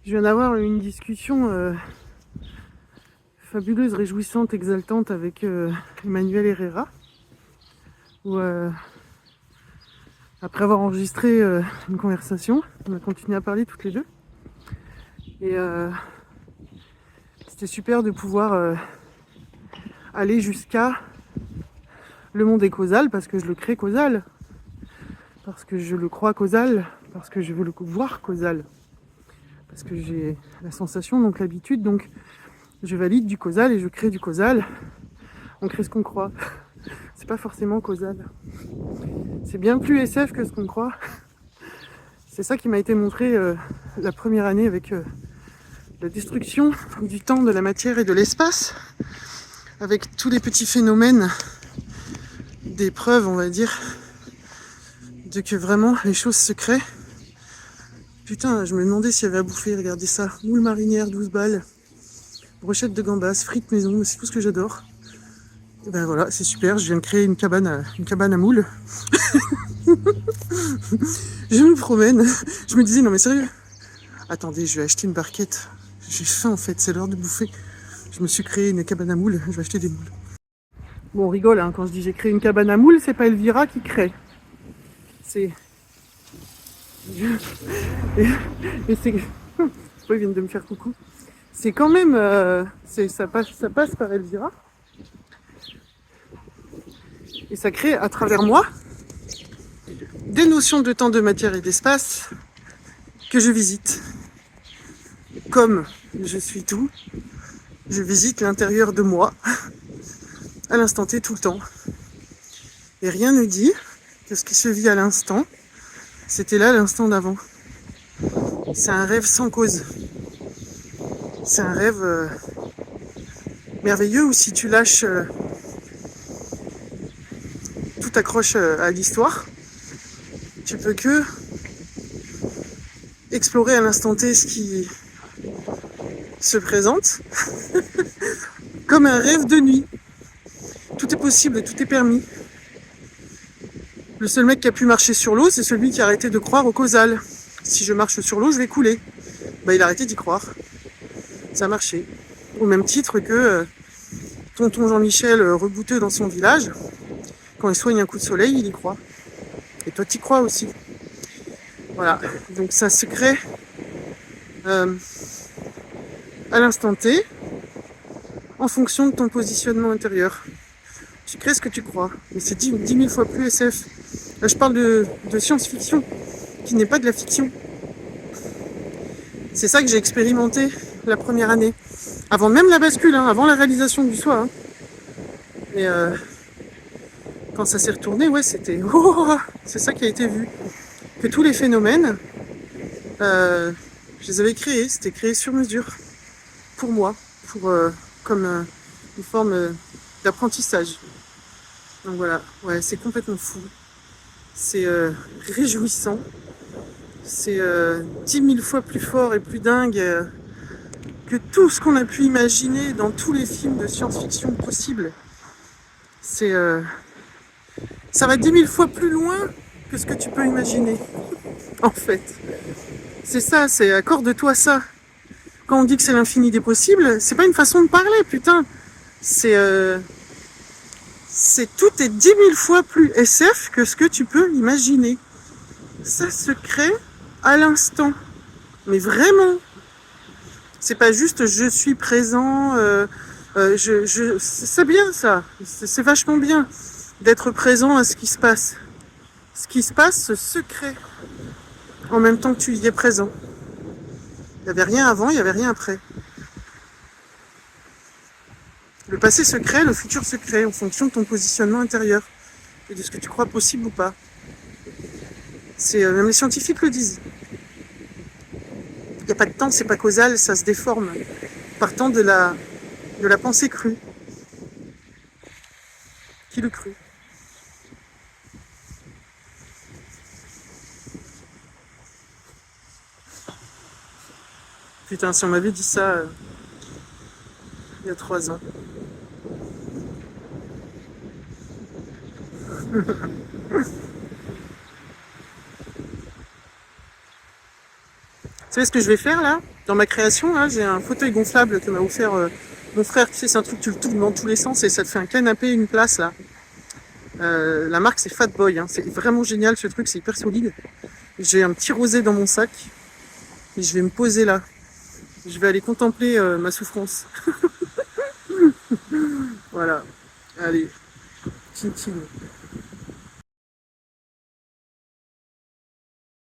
Je viens d'avoir une discussion fabuleuse, réjouissante, exaltante avec Emmanuel Herrera, où après avoir enregistré une conversation, on a continué à parler toutes les deux. Et c'était super de pouvoir aller jusqu'à le monde est causal, parce que je le crée causal, parce que je le crois causal, parce que je veux le voir causal, parce que j'ai la sensation, donc l'habitude, donc je valide du causal et je crée du causal. On crée ce qu'on croit. C'est pas forcément causal. C'est bien plus SF que ce qu'on croit. C'est ça qui m'a été montré la première année avec la destruction du temps, de la matière et de l'espace, avec tous les petits phénomènes, des preuves, on va dire, de que vraiment les choses se créent. Putain, je me demandais s'il y avait à bouffer, regardez ça. Moule marinière, 12 balles, brochette de gambas, frites maison, c'est tout ce que j'adore. Et ben voilà, c'est super, je viens de créer une cabane à moules. Je me promène, je me disais, non mais sérieux, attendez, je vais acheter une barquette. J'ai faim en fait, c'est l'heure de bouffer. Je me suis créé une cabane à moules, je vais acheter des moules. Bon, on rigole, hein, quand je dis j'ai créé une cabane à moules, c'est pas Elvira qui crée. C'est... Et c'est... Ils viennent de me faire coucou. C'est quand même... ça passe par Elvira. Et ça crée à travers moi des notions de temps, de matière et d'espace que je visite. Comme je suis tout, je visite l'intérieur de moi à l'instant T tout le temps. Et rien ne dit que ce qui se vit à l'instant, c'était là l'instant d'avant. C'est un rêve sans cause. C'est un rêve merveilleux où si tu lâches tout accroche à l'histoire, tu peux que explorer à l'instant T ce qui se présente comme un rêve de nuit. Tout est possible, tout est permis. Le seul mec qui a pu marcher sur l'eau, c'est celui qui a arrêté de croire au causal. Si je marche sur l'eau, je vais couler. Bah, il a arrêté d'y croire. Ça a marché. Au même titre que tonton Jean-Michel rebouteux dans son village, quand il soigne un coup de soleil, il y croit. Et toi, t'y crois aussi. Voilà. Donc ça se crée à l'instant T, en fonction de ton positionnement intérieur. Tu crées ce que tu crois. Mais c'est 10 000 fois plus SF. Là, je parle de science-fiction, qui n'est pas de la fiction. C'est ça que j'ai expérimenté la première année. Avant même la bascule, hein, avant la réalisation du soi. Hein. Et quand ça s'est retourné, ouais, c'était... Oh, c'est ça qui a été vu. Que tous les phénomènes, je les avais créés. C'était créé sur mesure. Pour moi. Comme une forme d'apprentissage. Donc voilà, ouais, c'est complètement fou. C'est réjouissant. C'est 10 000 fois plus fort et plus dingue que tout ce qu'on a pu imaginer dans tous les films de science-fiction possibles. C'est, ça va 10 000 fois plus loin que ce que tu peux imaginer, en fait. C'est ça, c'est accorde-toi ça. Quand on dit que c'est l'infini des possibles, c'est pas une façon de parler, putain. C'est tout est 10 000 fois plus SF que ce que tu peux imaginer. Ça se crée à l'instant. Mais vraiment. C'est pas juste je suis présent, c'est bien ça. C'est vachement bien d'être présent à ce qui se passe. Ce qui se passe se crée en même temps que tu y es présent. Il n'y avait rien avant, il n'y avait rien après. Le passé se crée, le futur se crée en fonction de ton positionnement intérieur et de ce que tu crois possible ou pas. Même les scientifiques le disent. Il n'y a pas de temps, c'est pas causal, ça se déforme. Partant de la pensée crue. Qui le crut? Putain, si on m'avait dit ça il y a 3 ans. Vous savez ce que je vais faire là? Dans ma création, là, j'ai un fauteuil gonflable que m'a offert mon frère. Tu sais, c'est un truc, tu le tournes dans tous les sens et ça te fait un canapé, une place, là. La marque, c'est Fat Boy. Hein. C'est vraiment génial, ce truc, c'est hyper solide. J'ai un petit rosé dans mon sac et je vais me poser là. Je vais aller contempler ma souffrance. Voilà. Allez, chin chin.